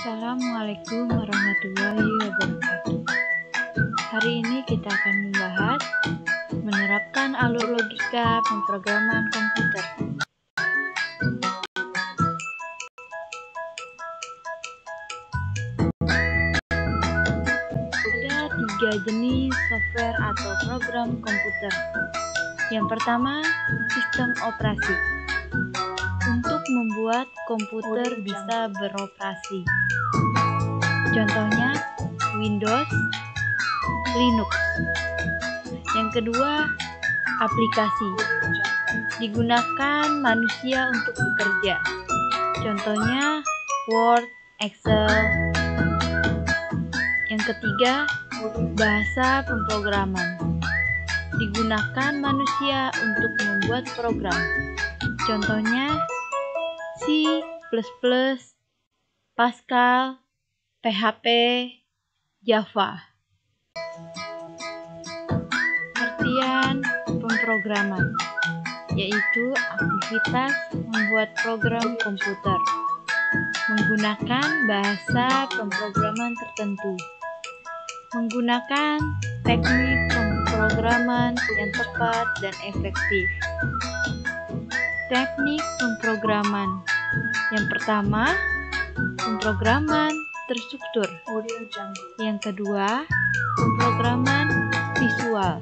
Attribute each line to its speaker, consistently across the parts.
Speaker 1: Assalamualaikum warahmatullahi wabarakatuh. Hari ini kita akan membahas menerapkan alur logika pemrograman komputer. Ada 3 jenis software atau program komputer. Yang pertama, sistem operasi. Untuk membuat komputer bisa beroperasi. Contohnya Windows, Linux. Yang kedua, aplikasi. Digunakan manusia untuk bekerja. Contohnya Word, Excel. Yang ketiga, bahasa pemrograman. Digunakan manusia untuk membuat program. Contohnya C++, Pascal, PHP, Java. Artian pemrograman, yaitu aktivitas membuat program komputer menggunakan bahasa pemrograman tertentu, menggunakan teknik pemrograman yang tepat dan efektif. Teknik pemrograman. Yang pertama, pemrograman terstruktur. Yang kedua, pemrograman visual.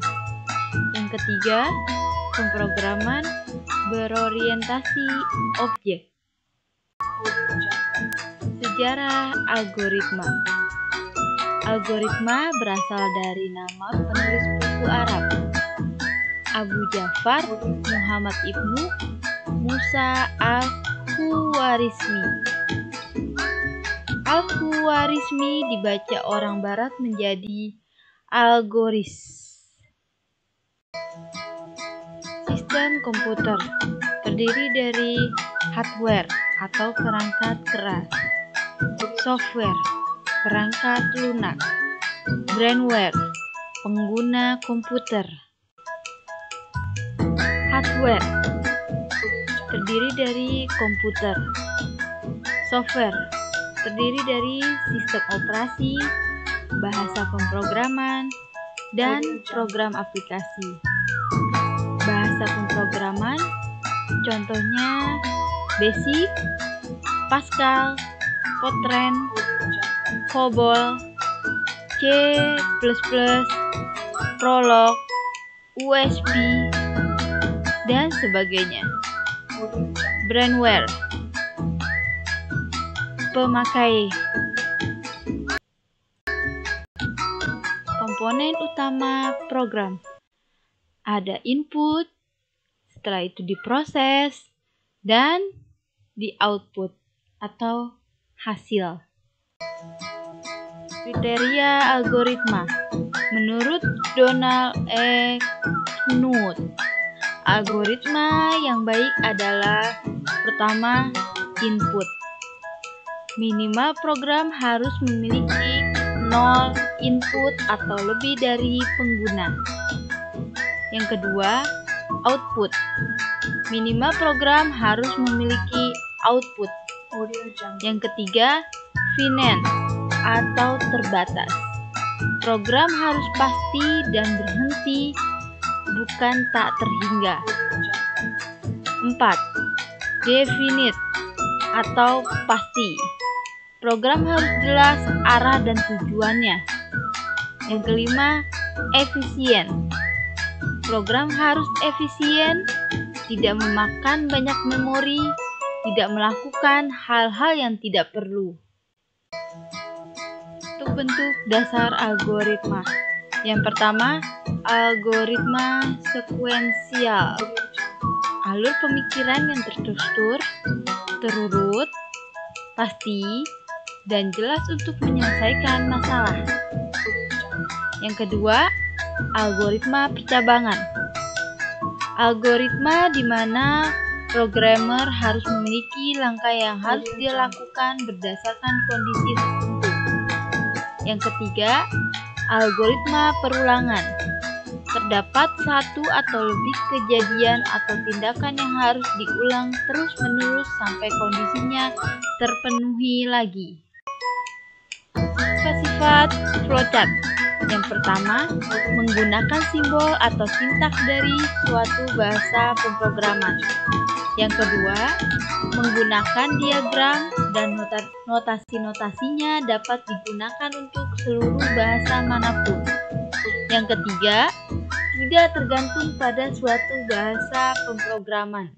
Speaker 1: Yang ketiga, pemrograman berorientasi objek. Sejarah algoritma. Algoritma berasal dari nama penulis buku Arab, Abu Ja'far Muhammad ibnu Musa al-Khwarizmi. Al-Khwarizmi dibaca orang barat menjadi algoris. Sistem komputer terdiri dari hardware atau perangkat keras, software, perangkat lunak, brainware, pengguna komputer. Hardware terdiri dari komputer. Software terdiri dari sistem operasi, bahasa pemrograman, dan program aplikasi. Bahasa pemrograman contohnya Basic, Pascal, Fortran, COBOL, C++, Prolog, USB, dan sebagainya. Brainware. Pemakai. Komponen utama program. Ada input, setelah itu diproses, dan di output atau hasil. Kriteria algoritma. Menurut Donald E. Knuth, algoritma yang baik adalah pertama, input. Minimal program harus memiliki 0 input atau lebih dari pengguna. Yang kedua, output. Minimal program harus memiliki output. Yang ketiga, finite atau terbatas. Program harus pasti dan berhenti, bukan tak terhingga. 4. Definite atau pasti. Program harus jelas arah dan tujuannya. Yang kelima, efisien. Program harus efisien, tidak memakan banyak memori, tidak melakukan hal-hal yang tidak perlu. Untuk bentuk dasar algoritma. Yang pertama, algoritma sekuensial. Alur pemikiran yang terstruktur, terurut, pasti, dan jelas untuk menyelesaikan masalah. Yang kedua, algoritma percabangan. Algoritma di mana programmer harus memiliki langkah yang harus dia lakukan berdasarkan kondisi tertentu. Yang ketiga, algoritma perulangan. Terdapat satu atau lebih kejadian atau tindakan yang harus diulang terus-menerus sampai kondisinya terpenuhi lagi. sifat flowchart. Yang pertama, menggunakan simbol atau sintaks dari suatu bahasa pemrograman. Yang kedua, menggunakan diagram dan notasi-notasinya dapat digunakan untuk seluruh bahasa manapun. Yang ketiga, tidak tergantung pada suatu bahasa pemrograman.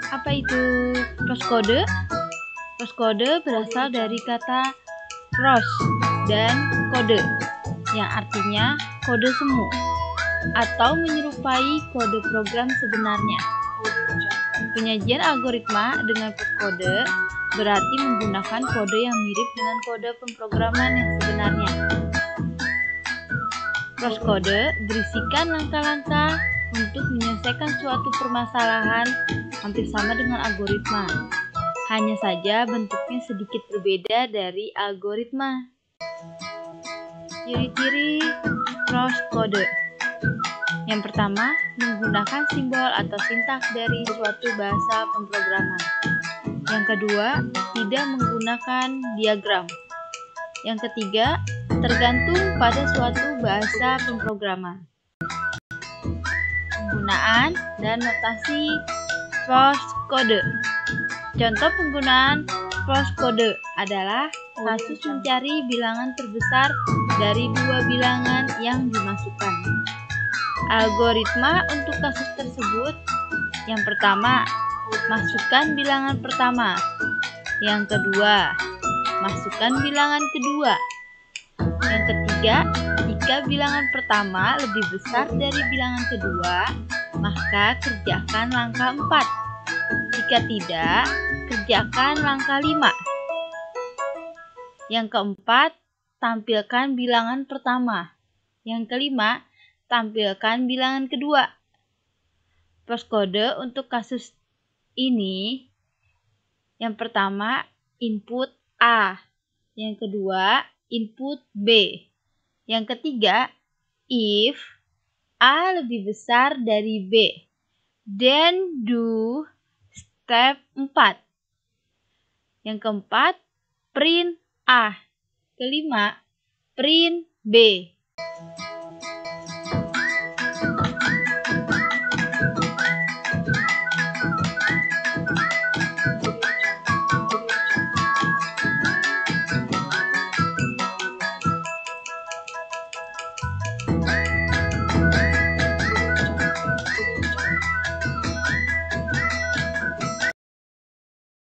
Speaker 1: Apa itu proscode? Proscode berasal dari kata pros dan kode, yang artinya kode semu atau menyerupai kode program sebenarnya. Penyajian algoritma dengan proscode berarti menggunakan kode yang mirip dengan kode pemrograman yang sebenarnya. Proscode berisikan langkah-langkah untuk menyelesaikan suatu permasalahan hampir sama dengan algoritma. Hanya saja bentuknya sedikit berbeda dari algoritma. Ciri-ciri proscode. Yang pertama, menggunakan simbol atau sintaks dari suatu bahasa pemrograman. Yang kedua, tidak menggunakan diagram. Yang ketiga, tergantung pada suatu bahasa pemrograman. Penggunaan dan notasi proscode. Contoh penggunaan proscode adalah kasus mencari bilangan terbesar dari dua bilangan yang dimasukkan. Algoritma untuk kasus tersebut: yang pertama, masukkan bilangan pertama. Yang kedua, masukkan bilangan kedua. Yang ketiga, jika bilangan pertama lebih besar dari bilangan kedua, maka kerjakan langkah 4. Jika tidak, kerjakan langkah 5. Yang keempat, tampilkan bilangan pertama. Yang kelima, tampilkan bilangan kedua. Proscode untuk kasus ini: yang pertama, input A. Yang kedua, input B. Yang ketiga, if A lebih besar dari B, then do step 4. Yang keempat, print A. Kelima, print B.